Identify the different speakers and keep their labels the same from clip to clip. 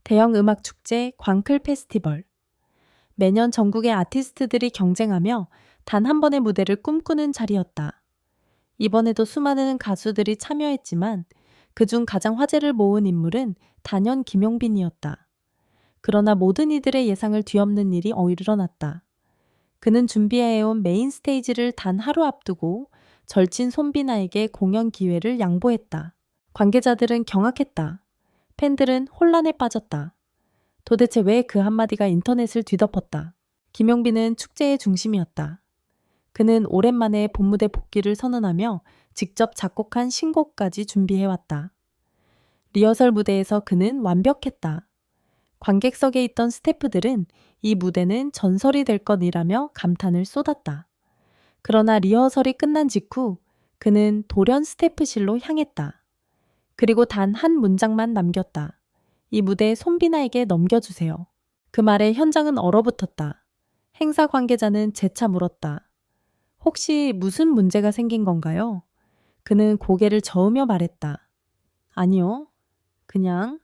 Speaker 1: 대형 음악 축제 광클 페스티벌. 매년 전국의 아티스트들이 경쟁하며 단 한 번의 무대를 꿈꾸는 자리였다. 이번에도 수많은 가수들이 참여했지만 그중 가장 화제를 모은 인물은 단연 김용빈이었다. 그러나 모든 이들의 예상을 뒤엎는 일이 일어났다. 그는 준비해온 메인 스테이지를 단 하루 앞두고 절친 손비나에게 공연 기회를 양보했다. 관계자들은 경악했다. 팬들은 혼란에 빠졌다. 도대체 왜 그 한마디가 인터넷을 뒤덮었다. 김용빈은 축제의 중심이었다. 그는 오랜만에 본무대 복귀를 선언하며 직접 작곡한 신곡까지 준비해왔다. 리허설 무대에서 그는 완벽했다. 관객석에 있던 스태프들은 이 무대는 전설이 될 것이라며 감탄을 쏟았다. 그러나 리허설이 끝난 직후 그는 돌연 스태프실로 향했다. 그리고 단 한 문장만 남겼다. 이 무대 손비나에게 넘겨주세요. 그 말에 현장은 얼어붙었다. 행사 관계자는 재차 물었다. 혹시 무슨 문제가 생긴 건가요? 그는 고개를 저으며 말했다. 아니요. 그냥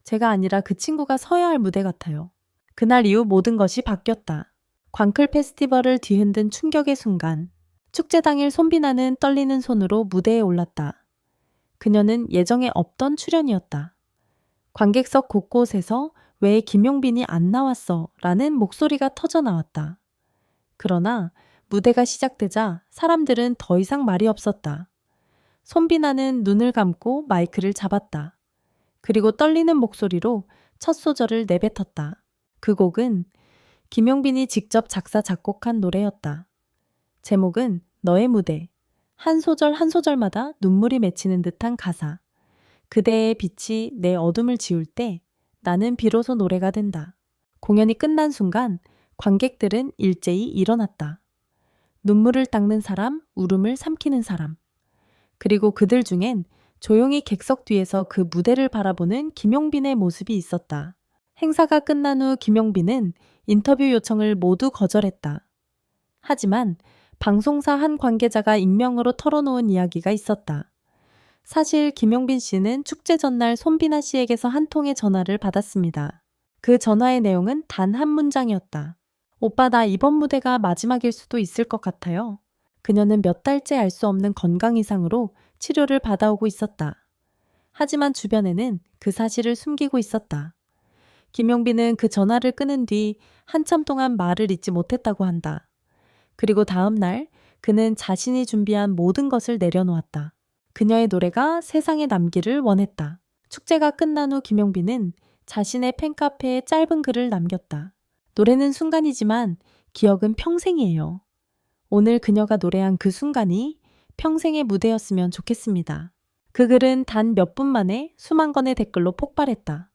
Speaker 1: 제가 아니라 그 친구가 서야 할 무대 같아요. 그날 이후 모든 것이 바뀌었다. 광클 페스티벌을 뒤흔든 충격의 순간. 축제 당일 손비나는 떨리는 손으로 무대에 올랐다. 그녀는 예정에 없던 출연이었다. 관객석 곳곳에서 왜 김용빈이 안 나왔어? 라는 목소리가 터져 나왔다. 그러나 무대가 시작되자 사람들은 더 이상 말이 없었다. 손비나는 눈을 감고 마이크를 잡았다. 그리고 떨리는 목소리로 첫 소절을 내뱉었다. 그 곡은 김용빈이 직접 작사 작곡한 노래였다. 제목은 너의 무대. 한 소절 한 소절마다 눈물이 맺히는 듯한 가사. 그대의 빛이 내 어둠을 지울 때 나는 비로소 노래가 된다. 공연이 끝난 순간 관객들은 일제히 일어났다. 눈물을 닦는 사람, 울음을 삼키는 사람. 그리고 그들 중엔 조용히 객석 뒤에서 그 무대를 바라보는 김용빈의 모습이 있었다. 행사가 끝난 후 김용빈은 인터뷰 요청을 모두 거절했다. 하지만 방송사 한 관계자가 익명으로 털어놓은 이야기가 있었다. 사실 김용빈 씨는 축제 전날 손비나 씨에게서 한 통의 전화를 받았습니다. 그 전화의 내용은 단 한 문장이었다. 오빠, 나 이번 무대가 마지막일 수도 있을 것 같아요. 그녀는 몇 달째 알 수 없는 건강 이상으로 치료를 받아오고 있었다. 하지만 주변에는 그 사실을 숨기고 있었다. 김용빈은 그 전화를 끊은 뒤 한참 동안 말을 잇지 못했다고 한다. 그리고 다음 날 그는 자신이 준비한 모든 것을 내려놓았다. 그녀의 노래가 세상에 남기를 원했다. 축제가 끝난 후 김용빈은 자신의 팬카페에 짧은 글을 남겼다. 노래는 순간이지만 기억은 평생이에요. 오늘 그녀가 노래한 그 순간이 평생의 무대였으면 좋겠습니다. 그 글은 단 몇 분 만에 수만 건의 댓글로 폭발했다.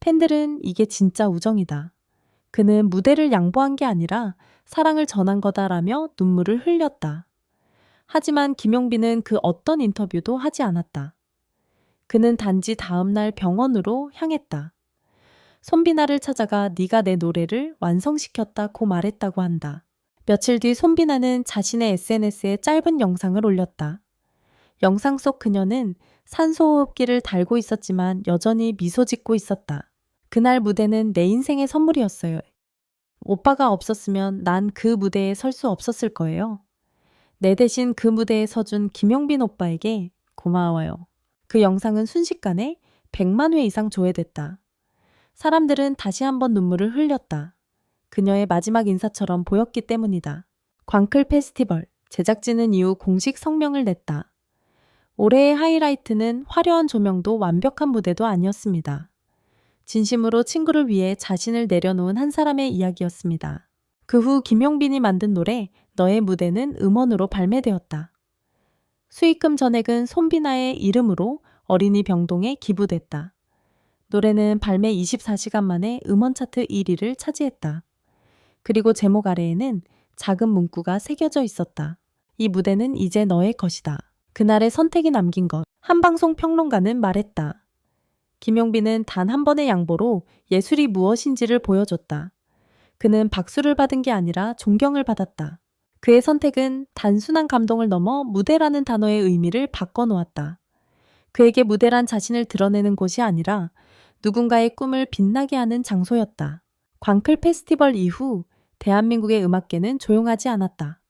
Speaker 1: 팬들은 이게 진짜 우정이다. 그는 무대를 양보한 게 아니라 사랑을 전한 거다라며 눈물을 흘렸다. 하지만 김용빈은 그 어떤 인터뷰도 하지 않았다. 그는 단지 다음날 병원으로 향했다. 손비나를 찾아가 네가 내 노래를 완성시켰다고 말했다고 한다. 며칠 뒤 손비나는 자신의 SNS에 짧은 영상을 올렸다. 영상 속 그녀는 산소호흡기를 달고 있었지만 여전히 미소 짓고 있었다. 그날 무대는 내 인생의 선물이었어요. 오빠가 없었으면 난 그 무대에 설 수 없었을 거예요. 내 대신 그 무대에 서준 김용빈 오빠에게 고마워요. 그 영상은 순식간에 100만 회 이상 조회됐다. 사람들은 다시 한번 눈물을 흘렸다. 그녀의 마지막 인사처럼 보였기 때문이다. 광클 페스티벌 제작진은 이후 공식 성명을 냈다. 올해의 하이라이트는 화려한 조명도 완벽한 무대도 아니었습니다. 진심으로 친구를 위해 자신을 내려놓은 한 사람의 이야기였습니다. 그 후 김용빈이 만든 노래 너의 무대는 음원으로 발매되었다. 수익금 전액은 손비나의 이름으로 어린이 병동에 기부됐다. 노래는 발매 24시간 만에 음원 차트 1위를 차지했다. 그리고 제목 아래에는 작은 문구가 새겨져 있었다. 이 무대는 이제 너의 것이다. 그날의 선택이 남긴 것. 한 방송 평론가는 말했다. 김용빈은 단 한 번의 양보로 예술이 무엇인지를 보여줬다. 그는 박수를 받은 게 아니라 존경을 받았다. 그의 선택은 단순한 감동을 넘어 무대라는 단어의 의미를 바꿔놓았다. 그에게 무대란 자신을 드러내는 곳이 아니라 누군가의 꿈을 빛나게 하는 장소였다. 광클 페스티벌 이후 대한민국의 음악계는 조용하지 않았다.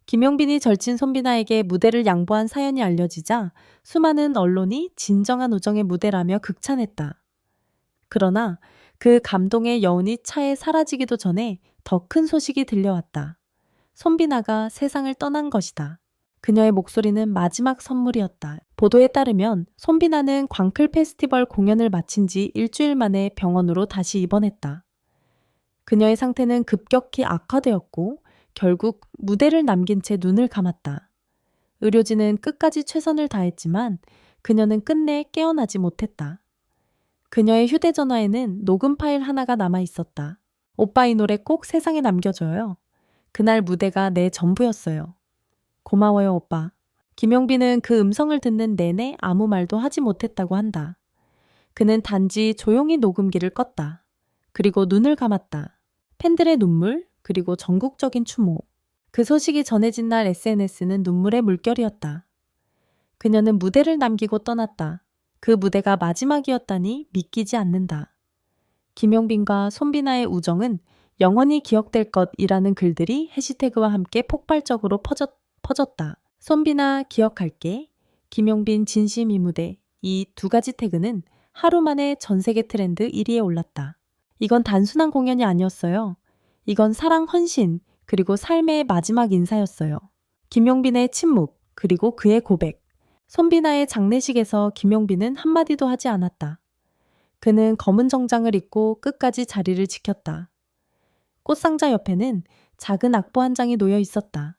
Speaker 1: 김용빈이 절친 손비나에게 무대를 양보한 사연이 알려지자 수많은 언론이 진정한 우정의 무대라며 극찬했다. 그러나 그 감동의 여운이 차에 사라지기도 전에 더 큰 소식이 들려왔다. 손비나가 세상을 떠난 것이다. 그녀의 목소리는 마지막 선물이었다. 보도에 따르면 손비나는 광클 페스티벌 공연을 마친 지 일주일 만에 병원으로 다시 입원했다. 그녀의 상태는 급격히 악화되었고 결국 무대를 남긴 채 눈을 감았다. 의료진은 끝까지 최선을 다했지만 그녀는 끝내 깨어나지 못했다. 그녀의 휴대전화에는 녹음 파일 하나가 남아 있었다. 오빠 이 노래 꼭 세상에 남겨줘요. 그날 무대가 내 전부였어요. 고마워요, 오빠. 김용빈은 그 음성을 듣는 내내 아무 말도 하지 못했다고 한다. 그는 단지 조용히 녹음기를 껐다. 그리고 눈을 감았다. 팬들의 눈물, 그리고 전국적인 추모. 그 소식이 전해진 날 SNS는 눈물의 물결이었다. 그녀는 무대를 남기고 떠났다. 그 무대가 마지막이었다니 믿기지 않는다. 김용빈과 손비나의 우정은 영원히 기억될 것이라는 글들이 해시태그와 함께 폭발적으로 퍼졌다. 손비나 기억할게, 김용빈 진심 이 무대, 이 두 가지 태그는 하루 만에 전 세계 트렌드 1위에 올랐다. 이건 단순한 공연이 아니었어요. 이건 사랑 헌신, 그리고 삶의 마지막 인사였어요. 김용빈의 침묵, 그리고 그의 고백. 손비나의 장례식에서 김용빈은 한마디도 하지 않았다. 그는 검은 정장을 입고 끝까지 자리를 지켰다. 꽃상자 옆에는 작은 악보 한 장이 놓여 있었다.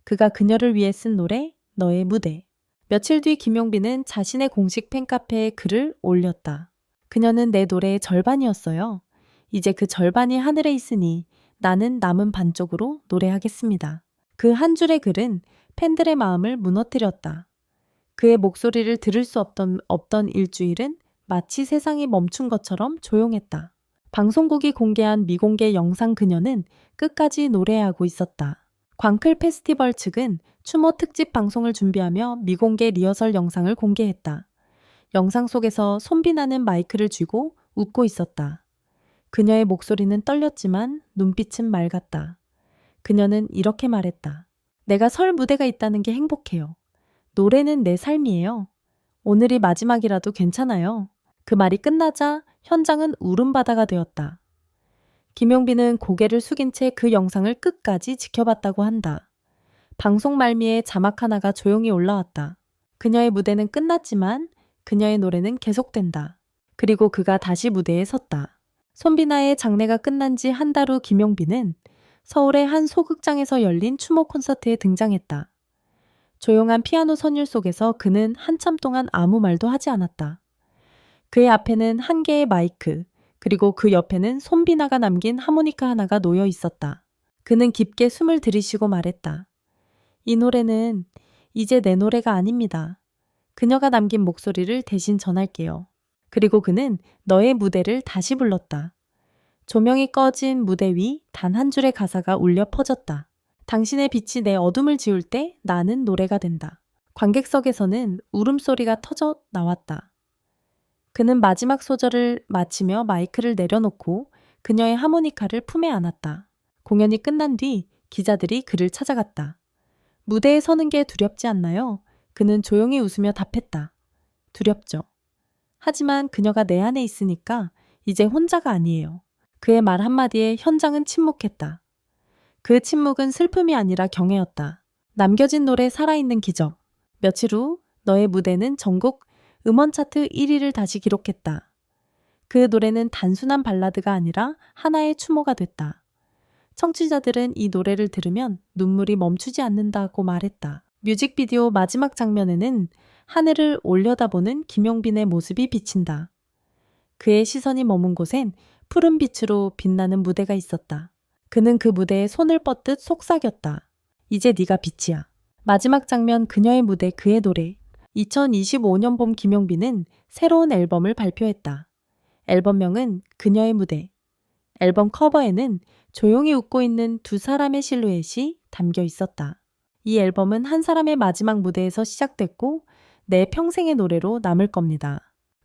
Speaker 1: 그가 그녀를 위해 쓴 노래, 너의 무대. 며칠 뒤 김용빈은 자신의 공식 팬카페에 글을 올렸다. 그녀는 내 노래의 절반이었어요. 이제 그 절반이 하늘에 있으니 나는 남은 반쪽으로 노래하겠습니다. 그 한 줄의 글은 팬들의 마음을 무너뜨렸다. 그의 목소리를 들을 수 없던 일주일은 마치 세상이 멈춘 것처럼 조용했다. 방송국이 공개한 미공개 영상 그녀는 끝까지 노래하고 있었다. 광클 페스티벌 측은 추모 특집 방송을 준비하며 미공개 리허설 영상을 공개했다. 영상 속에서 손비나는 마이크를 쥐고 웃고 있었다. 그녀의 목소리는 떨렸지만 눈빛은 맑았다. 그녀는 이렇게 말했다. 내가 설 무대가 있다는 게 행복해요. 노래는 내 삶이에요. 오늘이 마지막이라도 괜찮아요. 그 말이 끝나자 현장은 울음바다가 되었다. 김용빈은 고개를 숙인 채 그 영상을 끝까지 지켜봤다고 한다. 방송 말미에 자막 하나가 조용히 올라왔다. 그녀의 무대는 끝났지만 그녀의 노래는 계속된다. 그리고 그가 다시 무대에 섰다. 손비나의 장례가 끝난 지 한 달 후 김용빈은 서울의 한 소극장에서 열린 추모 콘서트에 등장했다. 조용한 피아노 선율 속에서 그는 한참 동안 아무 말도 하지 않았다. 그의 앞에는 한 개의 마이크, 그리고 그 옆에는 손비나가 남긴 하모니카 하나가 놓여 있었다. 그는 깊게 숨을 들이쉬고 말했다. 이 노래는 이제 내 노래가 아닙니다. 그녀가 남긴 목소리를 대신 전할게요. 그리고 그는 너의 무대를 다시 불렀다. 조명이 꺼진 무대 위 단 한 줄의 가사가 울려 퍼졌다. 당신의 빛이 내 어둠을 지울 때 나는 노래가 된다. 관객석에서는 울음소리가 터져 나왔다. 그는 마지막 소절을 마치며 마이크를 내려놓고 그녀의 하모니카를 품에 안았다. 공연이 끝난 뒤 기자들이 그를 찾아갔다. 무대에 서는 게 두렵지 않나요? 그는 조용히 웃으며 답했다. 두렵죠. 하지만 그녀가 내 안에 있으니까 이제 혼자가 아니에요. 그의 말 한마디에 현장은 침묵했다. 그 침묵은 슬픔이 아니라 경애였다. 남겨진 노래 살아있는 기적. 며칠 후 너의 무대는 전국 음원 차트 1위를 다시 기록했다. 그 노래는 단순한 발라드가 아니라 하나의 추모가 됐다. 청취자들은 이 노래를 들으면 눈물이 멈추지 않는다고 말했다. 뮤직비디오 마지막 장면에는 하늘을 올려다보는 김용빈의 모습이 비친다. 그의 시선이 머문 곳엔 푸른 빛으로 빛나는 무대가 있었다. 그는 그 무대에 손을 뻗듯 속삭였다. 이제 네가 빛이야. 마지막 장면 그녀의 무대 그의 노래. 2025년 봄 김용빈은 새로운 앨범을 발표했다. 앨범명은 그녀의 무대. 앨범 커버에는 조용히 웃고 있는 두 사람의 실루엣이 담겨 있었다. 이 앨범은 한 사람의 마지막 무대에서 시작됐고 내 평생의 노래로 남을 겁니다.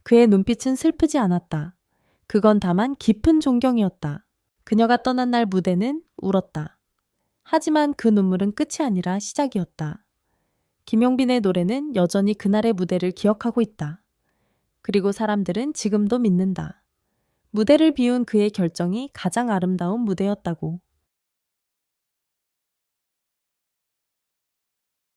Speaker 1: 그의 눈빛은 슬프지 않았다. 그건 다만 깊은 존경이었다. 그녀가 떠난 날 무대는 울었다. 하지만 그 눈물은 끝이 아니라 시작이었다. 김용빈의 노래는 여전히 그날의 무대를 기억하고 있다. 그리고 사람들은 지금도 믿는다. 무대를 비운 그의 결정이 가장 아름다운 무대였다고.